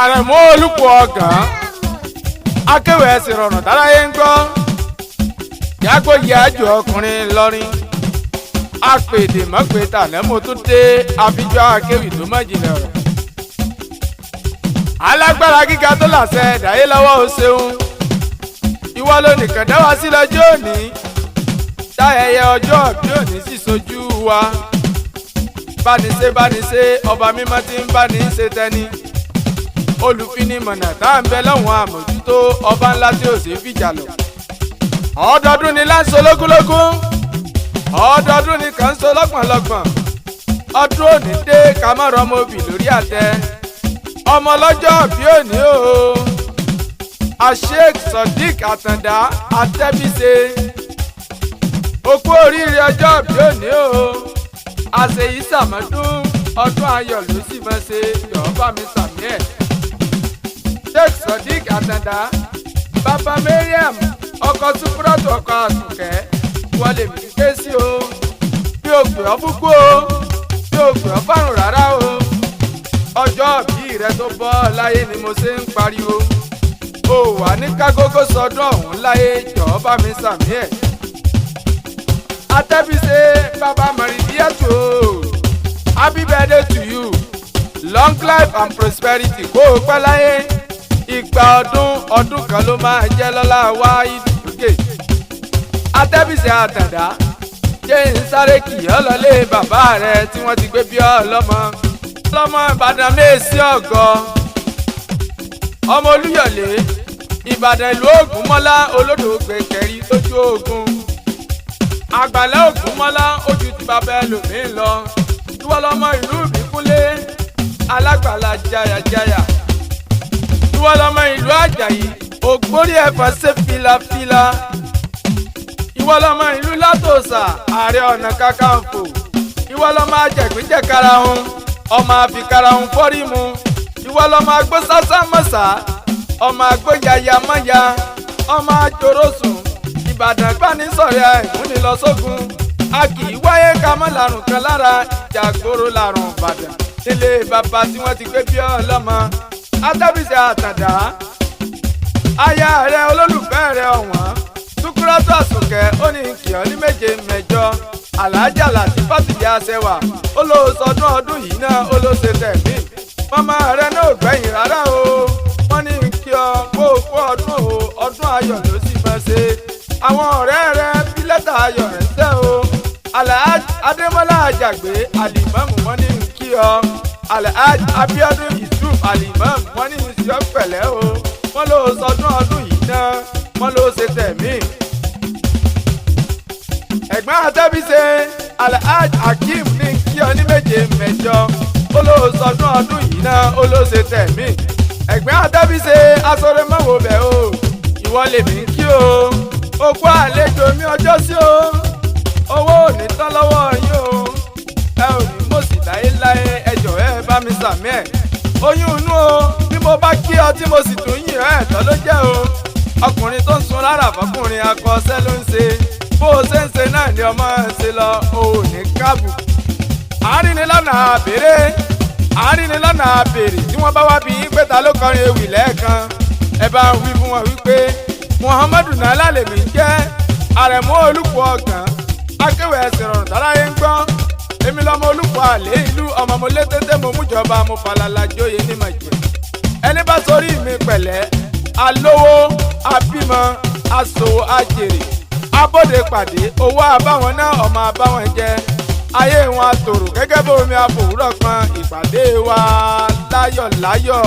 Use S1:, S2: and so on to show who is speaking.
S1: Aremu olupo ogan akewi ẹ̀sìn rọrùn táráyé ń gbọ́ yàgò yájú ọkùnrin lọ́rin apèdè mọ́pẹ́tà lẹ́mọ̀ tó dé àfijọ́ akewi tó mọ̀ jìnnà rẹ̀ alágbára gíga tó làṣẹ dàyé lọ́wọ́ o ṣeun ìwọ ló nìkan dá wa sí lọ́jọ́ òní táyẹyẹ ọjọ́ bí òní sì sojú wa bániṣe ọba mímọ́ tí ń báni ṣe tẹ́ni olùfinimọ̀nà tá à ń bẹ lọ́wọ́n àmójútó ọba ńlá tí ò sí fìjà lọ. ọdọọdún ni láǹṣọ lógúnlógún ọdọọdún ni kàn ń so lọ́gbọ̀nlọ́gbọ̀n ọdún òní dé ká má rọmọ obì lórí àtẹ ọmọ lọ́jọ́ bí òní o Sheikh Sodiq Àtàndá atebise òkú oríire ọjọ́ bí òní o àṣeyí sàmọ́dún ọdún ayọ̀ ló sì máa ṣe yọ̀ọ́ bá mi sàmì ẹ̀. Sheikh Sodiq Àtàndá bàbá Mariam ọkọ̀ súpúrọ̀tù ọkọ̀ àtùkẹ́ wọlé mi ké sí o bí o gbé ọ fúkú o bí o gbé ọ fárùn rárá o ọjọ́ bí rẹ tó bọ́ láyé ni mo ṣe ń pariwo o wà ní kágógó sọdún ọ̀hún láyé jọ̀ọ́ bá mi sàmì ẹ̀. Atebise bàbá Mọ̀rìndíyàtò happy birthday to you long life and prosperity kó o pẹ́ láyé ìgbà ọdún kan ló máa jẹ́ lọ́lá wá ìdúgè. Atebise Àtàndá jẹ́ ń sáré kì ọ́ lọlé bàbá rẹ̀ tí wọ́n ti gbé bí ọ́ lọ́mọ Ìbàdàn mẹ́sì ọ̀gọ́ ọmọ Olúyọ̀lé Ìbàdàn ìlú Ògúnmọ́lá olódò gbẹ̀kẹ̀rí lójú ogun àgbàlẹ̀ Ògúnmọ́lá ojú ti bàbá ẹlòmíì lọ ìwọ lọmọ ìlú Ìbíkúnlé alágbàlá jayajaya ìwọ lọmọ ìlú Àjàyí ògbórí ẹ̀fọ́ ṣe filafila ìwọ lọmọ ìlú Látòsà Ààrẹ Ọ̀nà Kakanfò ìwọ lọmọ ajẹ̀gbẹ́jẹ̀karahun ọmọ àfikarahun fọ́rímù ìwọ lọmọ agbó sásámọ́sá ọmọ agbó yayamọ́ya ọmọ àjòròsùn Ìbàdàn gbanisọ̀rẹ́ ìmúnilọ́sọ́gun a kì í wáyé ká mọ́ lárùn kan lára ìjàgbóró lárùn Ìbàdàn nílé bàbá tí wọ́n ti gbé bí ọlọ́mọ Atebise Àtàndá aya rẹ olólùfẹ́ rẹ ọ̀wọ́n Súkúrátù Àsùnkẹ́ ó ní kí ọ ní méje mẹ́jọ Àlàájá láti fásitì àṣẹwà ó ló sọdún ọdún yìí náà ó ló ṣe tẹ̀mí màmá rẹ náà gbẹ̀yìn rárá o wọ́n ní kí ọ kó ọdún o ọdún ayọ̀ ló sì máa ṣe àwọn ọ̀rẹ́ rẹ bí lẹ́tà ayọ̀ rẹ̀ ṣẹ́ o Alhaji Adémọ́lá Àjàgbé Alimam wọ́n ní kí ọ Alhaji Abíọ́dún Yusuf Alimam wọ́n ní sí ọ pẹ̀lẹ́ o wọ́n ló sọdún ọdún yìí náà wọ́n ló ṣe tẹ̀mí. ẹ̀gbọ́n Atebise Alhaji Hakeem ní kí ọ ní méje mẹ́jọ ó ló sọdún ọdún yìí náà ó ló ṣe tẹ̀mí. ẹ̀gbọ́n Atebise asọ̀rọ̀mọ́wò bẹ̀ o ìwọ lèmi kí o okú àlejò mi ọjọ́ sí o owó ò ní tán lọ́wọ́ yín o ẹ ò ní mòsì láéláé ẹjọ́ ẹ bá mi sàmì ẹ̀ oyún inú o bí mo bá kí ọ tí mo sì tún yìn ẹ́ ẹ̀tọ́ ló jẹ́ o ọkùnrin tó ń sun rárá fọkùnrin akọṣẹ́ ló ń ṣe bó o ṣe ń ṣe náà ni ọmọ ẹ ṣe lọ o ò ní káàbù àárínilọ́nà àbèrè tí wọ́n bá wá bí pé ta ló kọrin ewì lẹ́ẹ̀kan ẹ bá ń wí fún wọn wípé Muhammadu nàlá lèmi ń jẹ́ Aremu olupo ogan akewi ẹ̀sìn rọrùn táráyé ń gbọ́ èmi lọ́mọ olùpọ̀ àlè ìlú ọmọ mo lé tété mo mújọba mo falala jóye ní màjẹ ẹni bá sórí mi pẹ̀lẹ́ alówó abímọ aṣòwò ajèrè abóde pàdé owó àbáwọn náà ọmọ àbáwọn jẹ ayé wọn àtòrò gẹ́gẹ́ bó omi àfòwúrọ̀ kan ìpàdé wa láyọ̀ láyọ̀.